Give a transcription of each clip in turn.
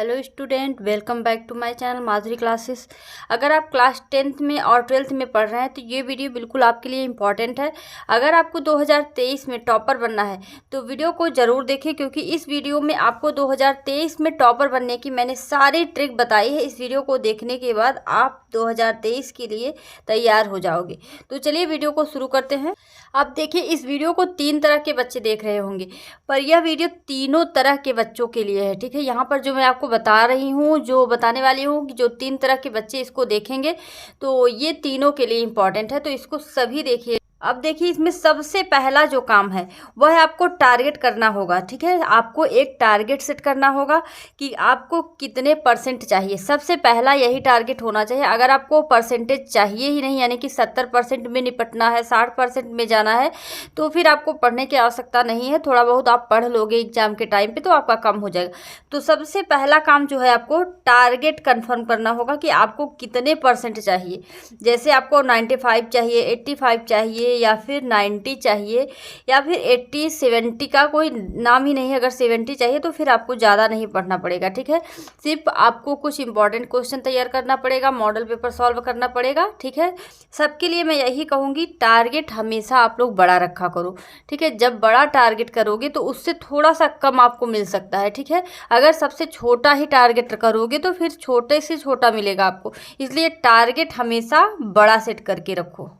Hello student, welcome back to my channel Madhuri classes. अगर आप class 10th में और 12th में पढ़ रहे हैं तो ये वीडियो बिल्कुल आपके लिए इम्पॉर्टेंट है। अगर आपको 2023 में टॉपर बनना है तो वीडियो को ज़रूर देखें, क्योंकि इस वीडियो में आपको 2023 में टॉपर बनने की मैंने सारी ट्रिक बताई है। इस वीडियो को देखने के बाद आप 2023 के लिए तैयार हो जाओगे। तो चलिए वीडियो को शुरू करते हैं। आप देखिए, इस वीडियो को 3 तरह के बच्चे देख रहे होंगे, पर यह वीडियो तीनों तरह के बच्चों के लिए है। ठीक है, यहाँ पर जो मैं आपको बता रही हूँ, जो बताने वाली हूँ कि जो 3 तरह के बच्चे इसको देखेंगे तो ये तीनों के लिए इम्पॉर्टेंट है, तो इसको सभी देखिए। अब देखिए, इसमें सबसे पहला जो काम है वह है आपको टारगेट करना होगा। ठीक है, आपको एक टारगेट सेट करना होगा कि आपको कितने परसेंट चाहिए। सबसे पहला यही टारगेट होना चाहिए। अगर आपको परसेंटेज चाहिए ही नहीं, यानी कि 70% में निपटना है, 60% में जाना है, तो फिर आपको पढ़ने की आवश्यकता नहीं है। थोड़ा बहुत आप पढ़ लोगे एग्जाम के टाइम पे तो आपका कम हो जाएगा। तो सबसे पहला काम जो है, आपको टारगेट कन्फर्म करना होगा कि आपको कितने परसेंट चाहिए। जैसे आपको 95 चाहिए, 85 चाहिए, या फिर 90 चाहिए, या फिर 80 70 का कोई नाम ही नहीं है। अगर 70 चाहिए तो फिर आपको ज़्यादा नहीं पढ़ना पड़ेगा। ठीक है, सिर्फ आपको कुछ इंपॉर्टेंट क्वेश्चन तैयार करना पड़ेगा, मॉडल पेपर सॉल्व करना पड़ेगा। ठीक है, सबके लिए मैं यही कहूँगी, टारगेट हमेशा आप लोग बड़ा रखा करो। ठीक है, जब बड़ा टारगेट करोगे तो उससे थोड़ा सा कम आपको मिल सकता है। ठीक है, अगर सबसे छोटा ही टारगेट करोगे तो फिर छोटे से छोटा मिलेगा आपको। इसलिए टारगेट हमेशा बड़ा सेट करके रखो।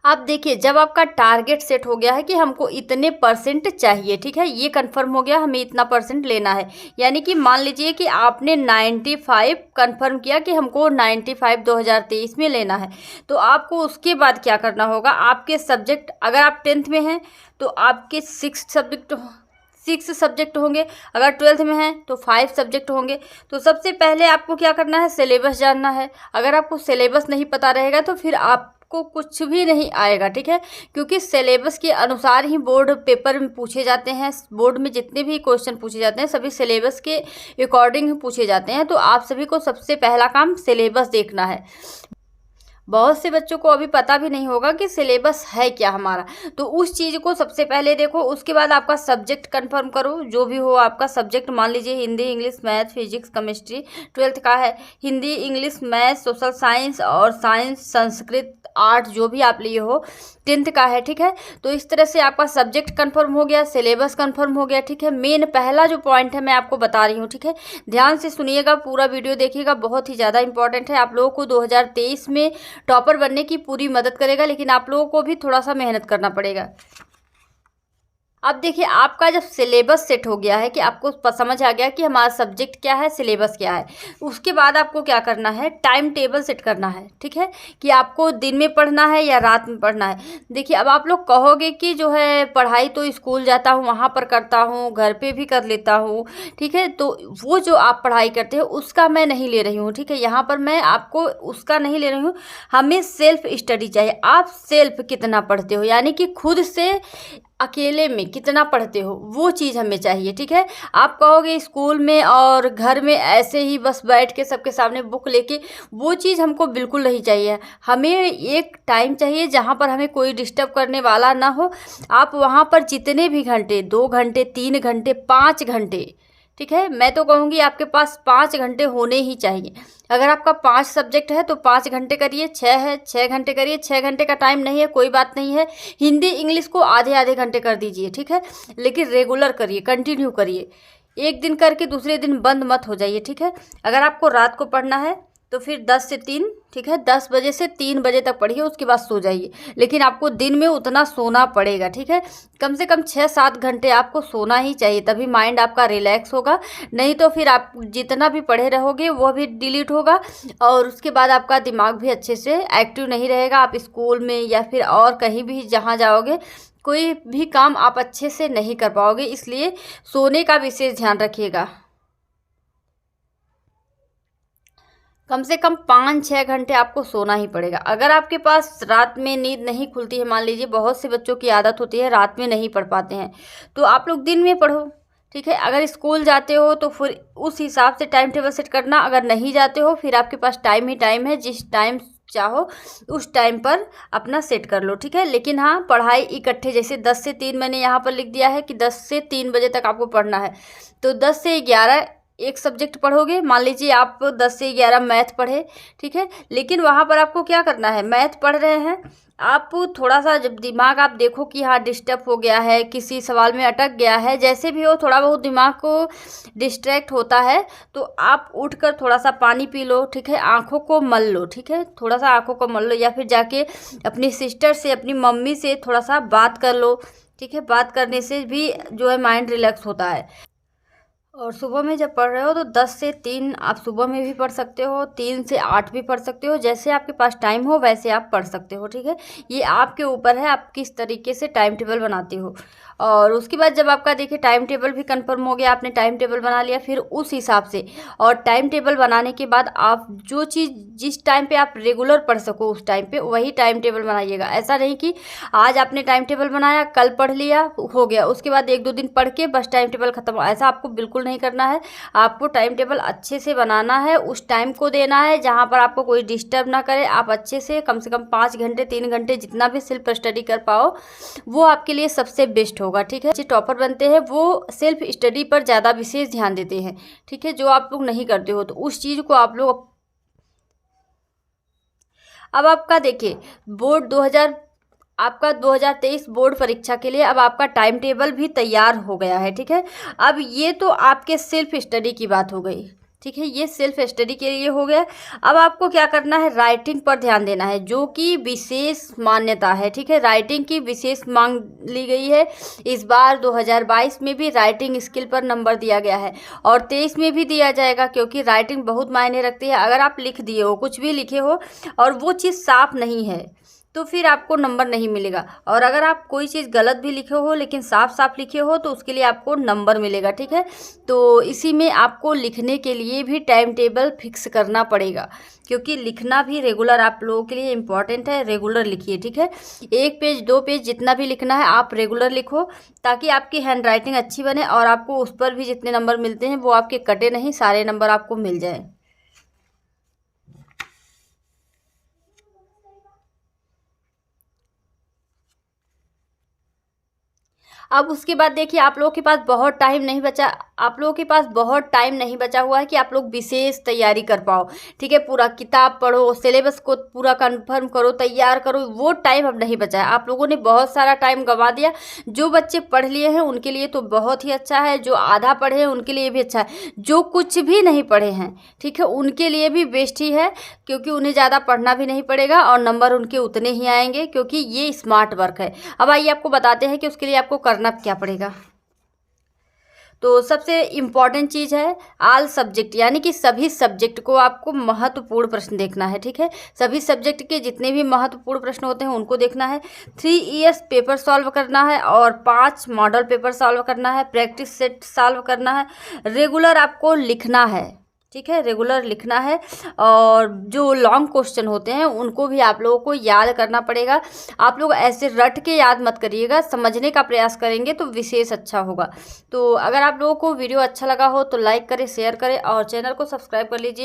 आप देखिए, जब आपका टारगेट सेट हो गया है कि हमको इतने परसेंट चाहिए, ठीक है, ये कंफर्म हो गया हमें इतना परसेंट लेना है, यानी कि मान लीजिए कि आपने 95 कंफर्म किया कि हमको 95 2023 में लेना है, तो आपको उसके बाद क्या करना होगा। आपके सब्जेक्ट, अगर आप 10th में हैं तो आपके 6 सब्जेक्ट होंगे, अगर 12th में हैं तो 5 सब्जेक्ट होंगे। तो सबसे पहले आपको क्या करना है, सिलेबस जानना है। अगर आपको सिलेबस नहीं पता रहेगा तो फिर आपको कुछ भी नहीं आएगा। ठीक है, क्योंकि सिलेबस के अनुसार ही बोर्ड पेपर में पूछे जाते हैं। बोर्ड में जितने भी क्वेश्चन पूछे जाते हैं सभी सिलेबस के अकॉर्डिंग ही पूछे जाते हैं। तो आप सभी को सबसे पहला काम सिलेबस देखना है। बहुत से बच्चों को अभी पता भी नहीं होगा कि सिलेबस है क्या हमारा, तो उस चीज़ को सबसे पहले देखो। उसके बाद आपका सब्जेक्ट कंफर्म करो, जो भी हो आपका सब्जेक्ट। मान लीजिए Hindi, English, math, physics, chemistry 12th का है। Hindi, English, math, social science और साइंस, संस्कृत, आर्ट जो भी आप लिए हो 10th का है। ठीक है, तो इस तरह से आपका सब्जेक्ट कंफर्म हो गया, सिलेबस कंफर्म हो गया। ठीक है, मेन पहला जो पॉइंट है मैं आपको बता रही हूँ। ठीक है, ध्यान से सुनिएगा, पूरा वीडियो देखिएगा, बहुत ही ज़्यादा इंपॉर्टेंट है। आप लोगों को 2023 में टॉपर बनने की पूरी मदद करेगा, लेकिन आप लोगों को भी थोड़ा सा मेहनत करना पड़ेगा। अब देखिए, आपका जब सिलेबस सेट हो गया है कि आपको समझ आ गया कि हमारा सब्जेक्ट क्या है, सिलेबस क्या है, उसके बाद आपको क्या करना है, टाइम टेबल सेट करना है। ठीक है, कि आपको दिन में पढ़ना है या रात में पढ़ना है। देखिए, अब आप लोग कहोगे कि जो है पढ़ाई तो स्कूल जाता हूँ वहाँ पर करता हूँ, घर पे भी कर लेता हूँ। ठीक है, तो वो जो आप पढ़ाई करते हो उसका मैं नहीं ले रही हूँ। ठीक है, यहाँ पर मैं आपको उसका नहीं ले रही हूँ। हमें सेल्फ स्टडी चाहिए। आप सेल्फ कितना पढ़ते हो, यानी कि खुद से अकेले में कितना पढ़ते हो, वो चीज़ हमें चाहिए। ठीक है, आप कहोगे स्कूल में और घर में ऐसे ही बस बैठ के सबके सामने बुक लेके, वो चीज़ हमको बिल्कुल नहीं चाहिए। हमें एक टाइम चाहिए जहाँ पर हमें कोई डिस्टर्ब करने वाला ना हो। आप वहाँ पर जितने भी घंटे, 2 घंटे, 3 घंटे, 5 घंटे, ठीक है, मैं तो कहूँगी आपके पास 5 घंटे होने ही चाहिए। अगर आपका 5 सब्जेक्ट है तो 5 घंटे करिए, 6 है 6 घंटे करिए। 6 घंटे का टाइम नहीं है कोई बात नहीं है, हिंदी इंग्लिश को आधे आधे घंटे कर दीजिए। ठीक है, लेकिन रेगुलर करिए, कंटिन्यू करिए। एक दिन करके दूसरे दिन बंद मत हो जाइए। ठीक है, अगर आपको रात को पढ़ना है तो फिर 10 से 3, ठीक है, 10 बजे से 3 बजे तक पढ़िए, उसके बाद सो जाइए। लेकिन आपको दिन में उतना सोना पड़ेगा। ठीक है, कम से कम 6-7 घंटे आपको सोना ही चाहिए, तभी माइंड आपका रिलैक्स होगा। नहीं तो फिर आप जितना भी पढ़े रहोगे वो भी डिलीट होगा, और उसके बाद आपका दिमाग भी अच्छे से एक्टिव नहीं रहेगा। आप स्कूल में या फिर और कहीं भी जहाँ जाओगे, कोई भी काम आप अच्छे से नहीं कर पाओगे। इसलिए सोने का विशेष ध्यान रखिएगा। कम से कम 5-6 घंटे आपको सोना ही पड़ेगा। अगर आपके पास रात में नींद नहीं खुलती है, मान लीजिए बहुत से बच्चों की आदत होती है रात में नहीं पढ़ पाते हैं, तो आप लोग दिन में पढ़ो। ठीक है, अगर स्कूल जाते हो तो फिर उस हिसाब से टाइम टेबल सेट करना। अगर नहीं जाते हो फिर आपके पास टाइम ही टाइम है, जिस टाइम चाहो उस टाइम पर अपना सेट कर लो, ठीक है। लेकिन हाँ, पढ़ाई इकट्ठे, जैसे 10 से 3 मैंने यहाँ पर लिख दिया है कि 10 से 3 बजे तक आपको पढ़ना है, तो 10 से 11 एक सब्जेक्ट पढ़ोगे। मान लीजिए आप 10 से 11 मैथ पढ़े, ठीक है। लेकिन वहाँ पर आपको क्या करना है, मैथ पढ़ रहे हैं आप, थोड़ा सा जब दिमाग आप देखो कि हाँ डिस्टर्ब हो गया है, किसी सवाल में अटक गया है, जैसे भी हो थोड़ा बहुत दिमाग को डिस्ट्रैक्ट होता है, तो आप उठकर थोड़ा सा पानी पी लो, ठीक है। आँखों को मल लो, ठीक है, थोड़ा सा आँखों को मल लो, या फिर जाके अपनी सिस्टर से, अपनी मम्मी से थोड़ा सा बात कर लो, ठीक है। बात करने से भी जो है माइंड रिलैक्स होता है। और सुबह में जब पढ़ रहे हो तो 10 से 3 आप सुबह में भी पढ़ सकते हो, 3 से 8 भी पढ़ सकते हो, जैसे आपके पास टाइम हो वैसे आप पढ़ सकते हो, ठीक है। ये आपके ऊपर है, आप किस तरीके से टाइम टेबल बनाते हो। और उसके बाद जब आपका देखिए टाइम टेबल भी कंफर्म हो गया, आपने टाइम टेबल बना लिया, फिर उस हिसाब से, और टाइम टेबल बनाने के बाद आप जो चीज़ जिस टाइम पे आप रेगुलर पढ़ सको उस टाइम पे वही टाइम टेबल बनाइएगा। ऐसा नहीं कि आज आपने टाइम टेबल बनाया, कल पढ़ लिया, हो गया, उसके बाद 1-2 दिन पढ़ के बस टाइम टेबल खत्म, ऐसा आपको बिल्कुल नहीं करना है। आपको टाइम टेबल अच्छे से बनाना है, उस टाइम को देना है जहाँ पर आपको कोई डिस्टर्ब ना करे। आप अच्छे से कम 5 घंटे 3 घंटे जितना भी सेल्फ स्टडी कर पाओ वो आपके लिए सबसे बेस्ट होगा, ठीक है। जो टॉपर बनते हैं वो सेल्फ स्टडी पर ज़्यादा विशेष ध्यान देते हैं, ठीक है। जो आप लोग नहीं करते हो तो उस चीज़ को आप लोग, अब आपका देखिए बोर्ड 2000 आपका 2023 बोर्ड परीक्षा के लिए अब आपका टाइम टेबल भी तैयार हो गया है, ठीक है। अब ये तो आपके सेल्फ स्टडी की बात हो गई, ठीक है, ये सेल्फ स्टडी के लिए हो गया। अब आपको क्या करना है, राइटिंग पर ध्यान देना है, जो कि विशेष मान्यता है, ठीक है। राइटिंग की विशेष मांग ली गई है। इस बार 2022 में भी राइटिंग स्किल पर नंबर दिया गया है और 23 में भी दिया जाएगा, क्योंकि राइटिंग बहुत मायने रखती है। अगर आप लिख दिए हो, कुछ भी लिखे हो और वो चीज़ साफ नहीं है तो फिर आपको नंबर नहीं मिलेगा, और अगर आप कोई चीज़ गलत भी लिखे हो लेकिन साफ साफ लिखे हो तो उसके लिए आपको नंबर मिलेगा, ठीक है। तो इसी में आपको लिखने के लिए भी टाइम टेबल फिक्स करना पड़ेगा, क्योंकि लिखना भी रेगुलर आप लोगों के लिए इम्पॉर्टेंट है। रेगुलर लिखिए, ठीक है। 1 पेज 2 पेज जितना भी लिखना है आप रेगुलर लिखो, ताकि आपकी हैंड राइटिंग अच्छी बने और आपको उस पर भी जितने नंबर मिलते हैं वो आपके कटे नहीं, सारे नंबर आपको मिल जाए। अब उसके बाद देखिए आप लोगों के पास बहुत टाइम नहीं बचा, आप लोगों के पास बहुत टाइम नहीं बचा हुआ है कि आप लोग विशेष तैयारी कर पाओ, ठीक है। पूरा किताब पढ़ो, सिलेबस को पूरा कंफर्म करो, तैयार करो, वो टाइम अब नहीं बचा है। आप लोगों ने बहुत सारा टाइम गंवा दिया। जो बच्चे पढ़ लिए हैं उनके लिए तो बहुत ही अच्छा है, जो आधा पढ़े हैं उनके लिए भी अच्छा है, जो कुछ भी नहीं पढ़े हैं, ठीक है, उनके लिए भी बेस्ट ही है, क्योंकि उन्हें ज़्यादा पढ़ना भी नहीं पड़ेगा और नंबर उनके उतने ही आएंगे, क्योंकि ये स्मार्ट वर्क है। अब आइए आपको बताते हैं कि उसके लिए आपको करना क्या पड़ेगा। तो सबसे इम्पॉर्टेंट चीज़ है ऑल सब्जेक्ट, यानी कि सभी सब्जेक्ट को आपको महत्वपूर्ण प्रश्न देखना है, ठीक है। सभी सब्जेक्ट के जितने भी महत्वपूर्ण प्रश्न होते हैं उनको देखना है। 3 ईयर्स पेपर सॉल्व करना है और 5 मॉडल पेपर सॉल्व करना है, प्रैक्टिस सेट सॉल्व करना है। रेगुलर आपको लिखना है, ठीक है, रेगुलर लिखना है। और जो लॉन्ग क्वेश्चन होते हैं उनको भी आप लोगों को याद करना पड़ेगा। आप लोग ऐसे रट के याद मत करिएगा, समझने का प्रयास करेंगे तो विशेष अच्छा होगा। तो अगर आप लोगों को वीडियो अच्छा लगा हो तो लाइक करें, शेयर करें और चैनल को सब्सक्राइब कर लीजिए।